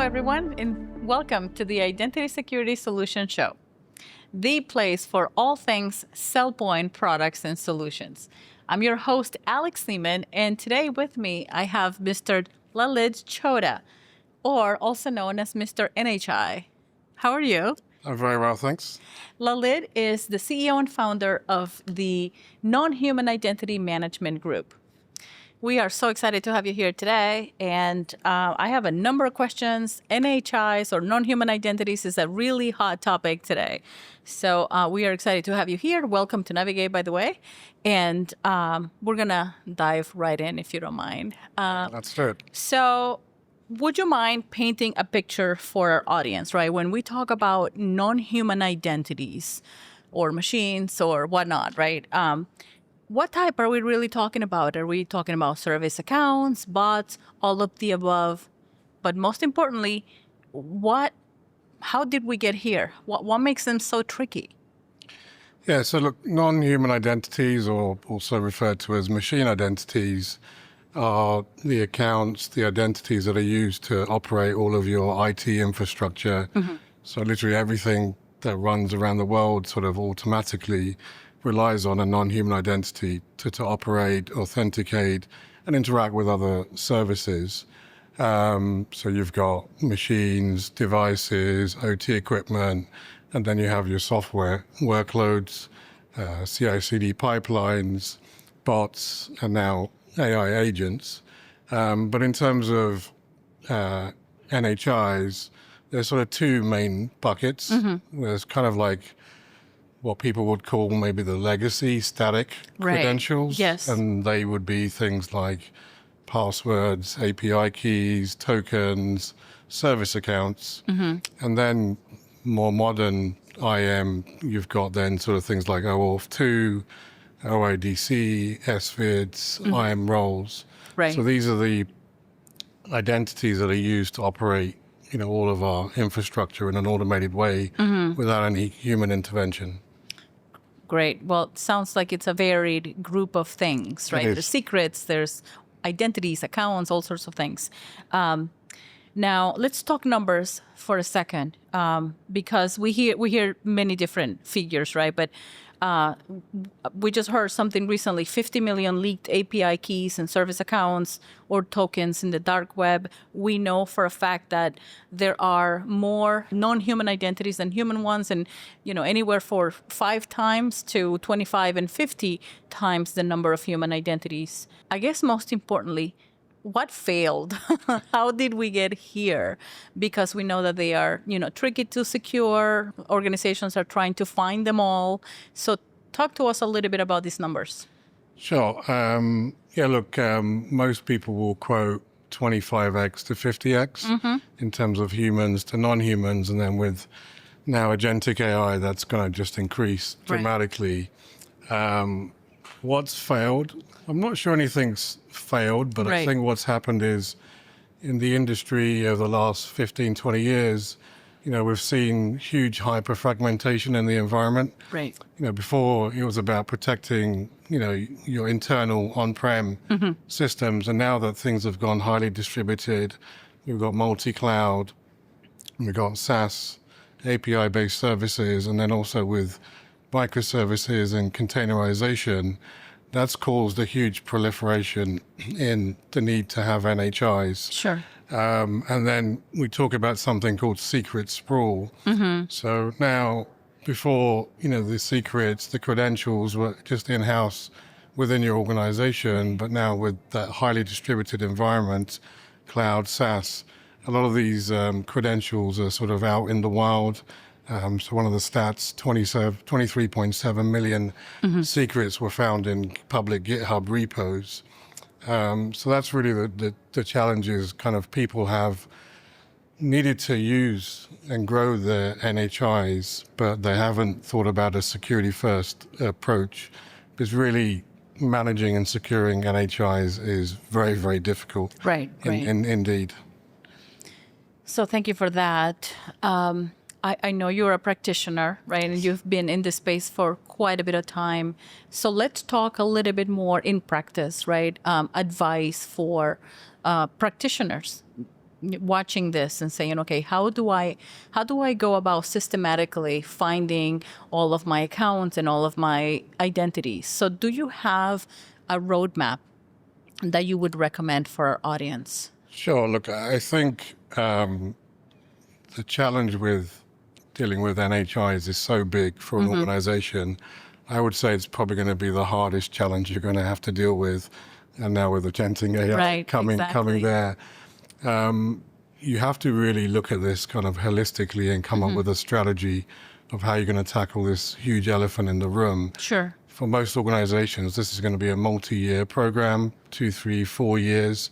everyone, and welcome to the Identity Security Solution Show, the place for all things SailPoint products and solutions. I'm your host, Alex Leemon, and today with me, I have Mr. Lalit Choda, or also known as Mr. NHI. How are you? I'm very well, thanks. Lalit is the CEO and founder of the Non-Human Identity Management Group. We are so excited to have you here today, and I have a number of questions. NHIs, or non-human identities, is a really hot topic today. So we are excited to have you here. Welcome to Navigate, by the way. And we're going to dive right in, if you don't mind. Let's do it. So would you mind painting a picture for our audience, right? When we talk about non-human identities or machines or whatnot, right? What type are we really talking about? Are we talking about service accounts, bots, all of the above? But most importantly, how did we get here? What makes them so tricky? Yeah, so look, non-human identities, or also referred to as machine identities, are the accounts, the identities that are used to operate all of your IT infrastructure. Mm-hmm. So literally everything that runs around the world sort of automatically relies on a non-human identity to operate, authenticate, and interact with other services. So you've got machines, devices, OT equipment, and then you have your software workloads, CI/CD pipelines, bots, and now AI agents. But in terms of NHIs, there's sort of two main buckets. Mm-hmm. There's kind of like what people would call maybe the legacy static credentials. Yes. And they would be things like passwords, API keys, tokens, service accounts. Mm-hmm. And then more modern IAM, you've got then sort of things like OAuth 2, OIDC, SVIDs, mm-hmm. IAM roles. Right. So these are the identities that are used to operate, all of our infrastructure in an automated way, mm-hmm. without any human intervention. Great. Well, it sounds like it's a varied group of things, right? There's secrets, there's identities, accounts, all sorts of things. Now, let's talk numbers for a second, because we hear many different figures, right? But we just heard something recently, 50 million leaked API keys and service accounts or tokens in the dark web. We know for a fact that there are more non-human identities than human ones, and anywhere for 5 times to 25 and 50 times the number of human identities. I guess most importantly, what failed? How did we get here? Because we know that they are, tricky to secure. Organizations are trying to find them all. So talk to us a little bit about these numbers. Sure. Most people will quote 25x to 50x mm-hmm. in terms of humans to non-humans. And then with now agentic AI, that's going to just increase dramatically. Right. What's failed? I'm not sure anything's failed, but right. I think what's happened is in the industry over the last 15, 20 years, we've seen huge hyper-fragmentation in the environment. Right. Before it was about protecting, your internal on-prem mm-hmm. systems. And now that things have gone highly distributed, we've got multi-cloud, we've got SaaS, API-based services, and then also with microservices and containerization, that's caused a huge proliferation in the need to have NHIs. Sure. And then we talk about something called secret sprawl. Mm-hmm. So now, before, the secrets, the credentials were just in-house within your organization, but now with that highly distributed environment, cloud, SaaS, a lot of these credentials are sort of out in the wild. So one of the stats, 23.7 million mm-hmm. secrets were found in public GitHub repos. So that's really the challenges kind of people have needed to use and grow their NHIs, but they haven't thought about a security-first approach. Because really managing and securing NHIs is very, very difficult. Right. Indeed. So thank you for that. I know you're a practitioner, right? And you've been in this space for quite a bit of time. So let's talk a little bit more in practice, right? Advice for practitioners. watching this and saying, okay, how do I go about systematically finding all of my accounts and all of my identities? So do you have a roadmap that you would recommend for our audience? Sure. Look, I think the challenge with dealing with NHIs is so big for an organization. I would say it's probably going to be the hardest challenge you're going to have to deal with. And now with agentic AI Right, coming exactly. there, you have to really look at this kind of holistically and come up with a strategy of how you're going to tackle this huge elephant in the room. Sure. For most organizations, this is going to be a multi-year program, 2, 3, 4 years.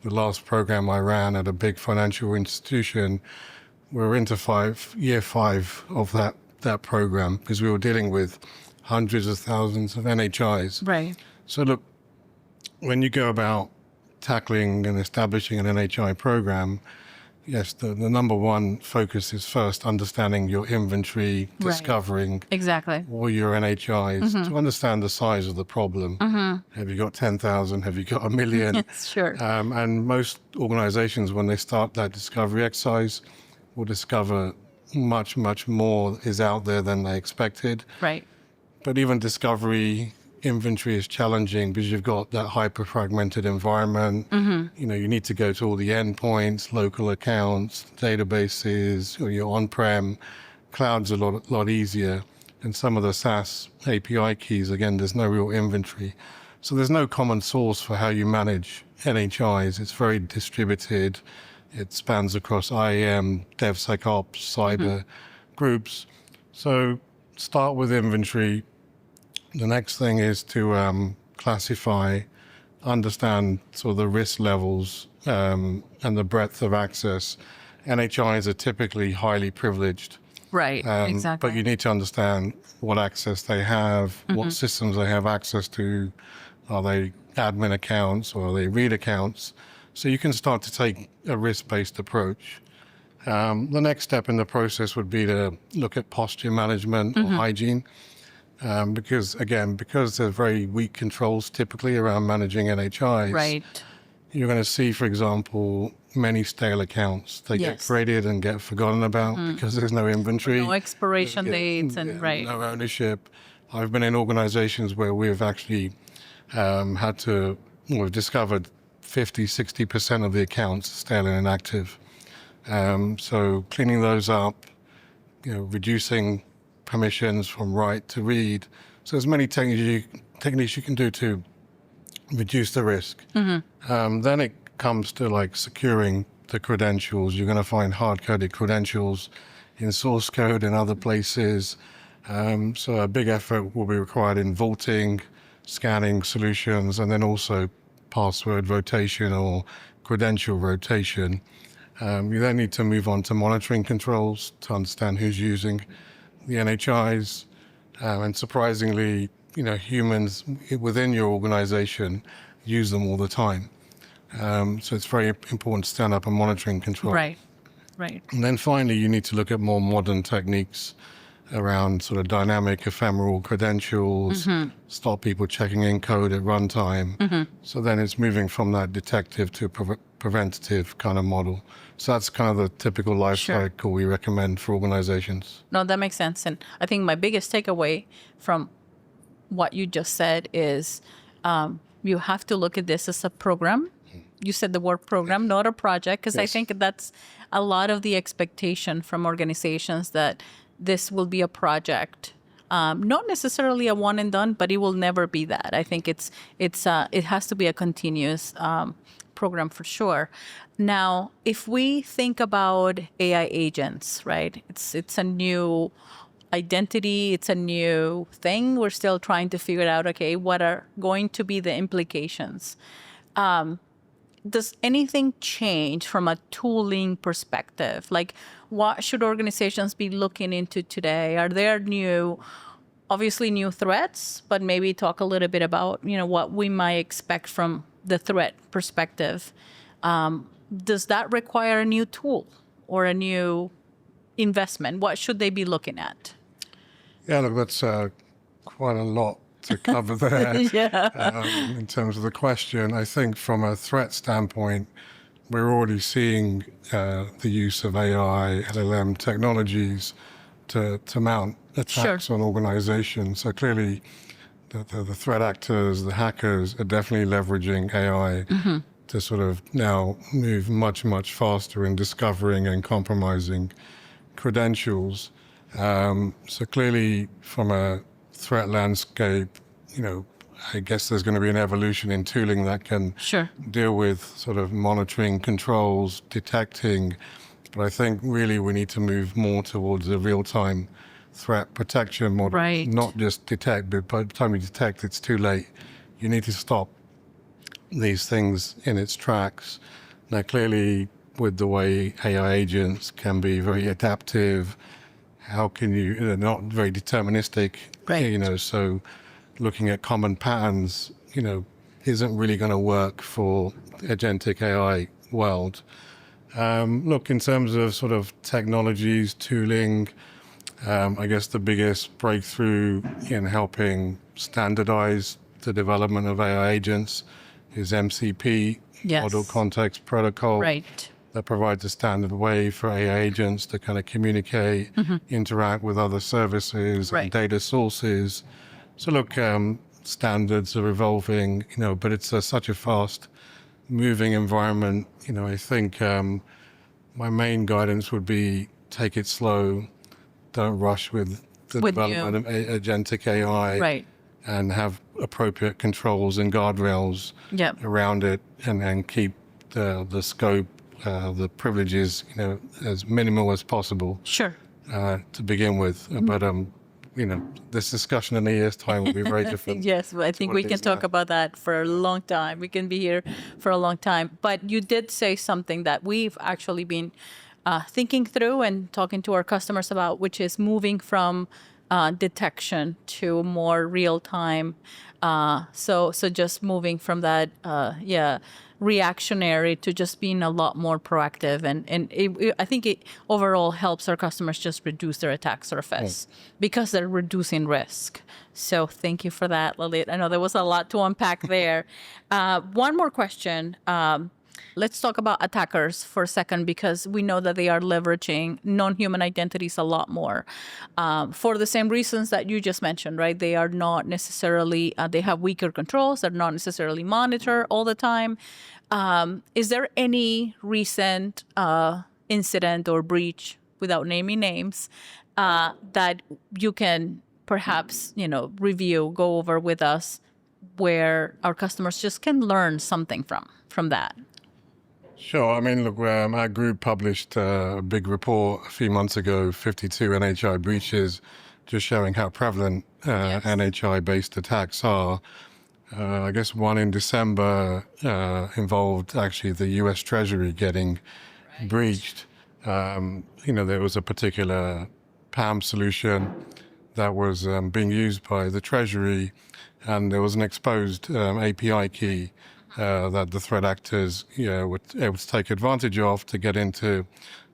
The last program I ran at a big financial institution, we're into year five of that program because we were dealing with hundreds of thousands of NHIs. Right. So look, when you go about tackling and establishing an NHI program, yes, the number one focus is first understanding your inventory, discovering Exactly. all your NHIs to understand the size of the problem. Have you got 10,000? Have you got a million? Sure. And most organizations, when they start that discovery exercise, will discover much, much more is out there than they expected. Right. But even discovery inventory is challenging because you've got that hyper-fragmented environment. You know, you need to go to all the endpoints, local accounts, databases, or your on-prem. Cloud's a lot easier. And some of the SaaS API keys, again, there's no real inventory. So there's no common source for how you manage NHIs. It's very distributed. It spans across IAM, DevSecOps, cyber groups. So start with inventory. The next thing is to classify, understand sort of the risk levels and the breadth of access. NHIs are typically highly privileged. Right. Exactly. But you need to understand what access they have, what systems they have access to. Are they admin accounts or are they read accounts? So you can start to take a risk-based approach. The next step in the process would be to look at posture management or hygiene. Because there's very weak controls typically around managing NHIs. Right. You're going to see, for example, many stale accounts. They get created and get forgotten about because there's no inventory. No expiration dates and no ownership. I've been in organizations where we've actually we've discovered 50, 60% of the accounts stale and inactive. So cleaning those up, reducing permissions from write to read. So there's many techniques you can do to reduce the risk. Then it comes to like securing the credentials. You're going to find hard-coded credentials in source code and other places. So a big effort will be required in vaulting, scanning solutions, and then also password rotation or credential rotation. You then need to move on to monitoring controls to understand who's using the NHIs. And surprisingly, humans within your organization use them all the time. So it's very important to stand up a monitoring control. Right. Right. And then finally, you need to look at more modern techniques around sort of dynamic ephemeral credentials, stop people checking in code at runtime. So then it's moving from that detective to preventative kind of model. So that's kind of the typical life cycle we recommend for organizations. No, that makes sense. And I think my biggest takeaway from what you just said is you have to look at this as a program. You said the word program, not a project, because I think that's a lot of the expectation from organizations that this will be a project. Not necessarily a one and done, but it will never be that. I think it has to be a continuous program for sure. Now, if we think about AI agents, right? It's a new identity. It's a new thing. We're still trying to figure out, okay, what are going to be the implications? Does anything change from a tooling perspective? Like, what should organizations be looking into today? Are there obviously new threats, but maybe talk a little bit about, what we might expect from the threat perspective. Does that require a new tool or a new investment? What should they be looking at? Yeah, look, that's quite a lot to cover there. In terms of the question, I think from a threat standpoint, we're already seeing the use of AI, LLM technologies to mount attacks on organizations. So clearly, the threat actors, the hackers are definitely leveraging AI to sort of now move much, much faster in discovering and compromising credentials. So clearly, from a threat landscape, I guess there's going to be an evolution in tooling that can deal with sort of monitoring, controls, detecting. But I think really we need to move more towards a real-time threat protection model. Right. Not just detect, but by the time you detect, it's too late. You need to stop these things in its tracks. Now, clearly, with the way AI agents can be very adaptive, how can they're not very deterministic, so looking at common patterns, isn't really going to work for the agentic AI world. Look, in terms of sort of technologies, tooling, I guess the biggest breakthrough in helping standardize the development of AI agents is MCP, Model Context Protocol. Right. That provides a standard way for AI agents to kind of communicate, interact with other services and data sources. So look, standards are evolving, but it's such a fast moving environment. I think my main guidance would be take it slow. Don't rush with the development of agentic AI, and have appropriate controls and guardrails around it, and keep the scope, the privileges, as minimal as possible. To begin with. But this discussion in a year's time will be very different. Yes, I think we can talk about that for a long time. We can be here for a long time. But you did say something that we've actually been thinking through and talking to our customers about, which is moving from detection to more real time. So just moving from that, reactionary to just being a lot more proactive. And I think it overall helps our customers just reduce their attack surface because they're reducing risk. So thank you for that, Lalit. I know there was a lot to unpack there. One more question. Let's talk about attackers for a second, because we know that they are leveraging non-human identities a lot more for the same reasons that you just mentioned, right? They are not necessarily, they have weaker controls. They're not necessarily monitored all the time. Is there any recent incident or breach, without naming names, that you can perhaps, review, go over with us, where our customers just can learn something from that? Sure. I mean, look, our group published a big report a few months ago, 52 NHI breaches, just showing how prevalent NHI-based attacks are. I guess one in December involved actually the U.S. Treasury getting breached. There was a particular PAM solution that was being used by the Treasury, and there was an exposed API key that the threat actors were able to take advantage of to get into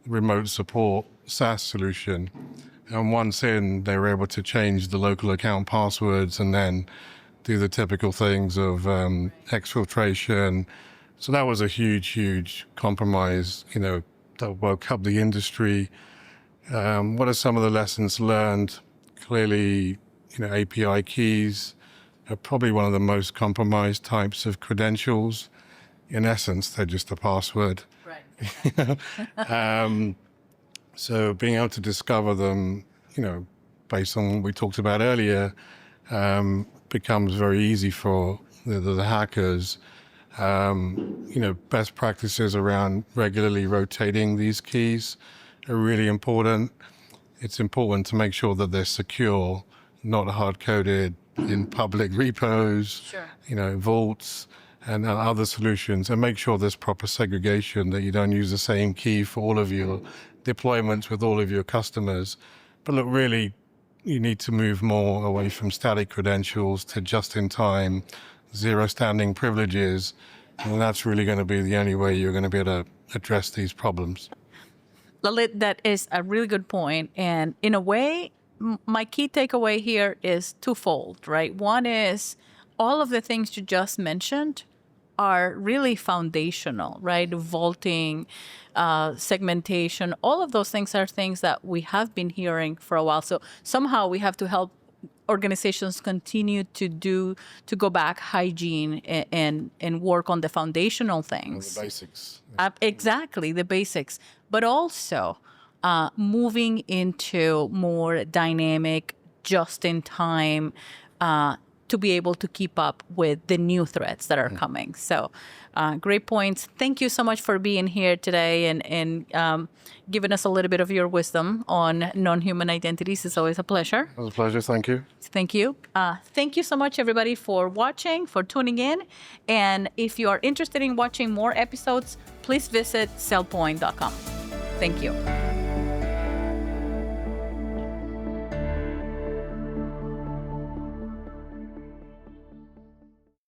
remote support SaaS solution. And once in, they were able to change the local account passwords and then do the typical things of exfiltration. So that was a huge, huge compromise, that woke up the industry. What are some of the lessons learned? Clearly, API keys are probably one of the most compromised types of credentials. In essence, they're just a password. Right. So being able to discover them, based on what we talked about earlier, becomes very easy for the hackers. Best practices around regularly rotating these keys are really important. It's important to make sure that they're secure, not hard-coded in public repos, vaults, and other solutions, and make sure there's proper segregation, that you don't use the same key for all of your deployments with all of your customers. But look, really, you need to move more away from static credentials to just-in-time, zero-standing privileges, and that's really going to be the only way you're going to be able to address these problems. Lalit, that is a really good point. And in a way, my key takeaway here is twofold, right? One is all of the things you just mentioned are really foundational, right? Vaulting, segmentation, all of those things are things that we have been hearing for a while. So somehow we have to help organizations continue to go back hygiene and work on the foundational things. The basics. Exactly, the basics. But also moving into more dynamic, just-in-time, to be able to keep up with the new threats that are coming. So great points. Thank you so much for being here today and giving us a little bit of your wisdom on non-human identities. It's always a pleasure. It was a pleasure. Thank you. Thank you. Thank you so much, everybody, for watching, for tuning in. And if you are interested in watching more episodes, please visit cellpoint.com. Thank you.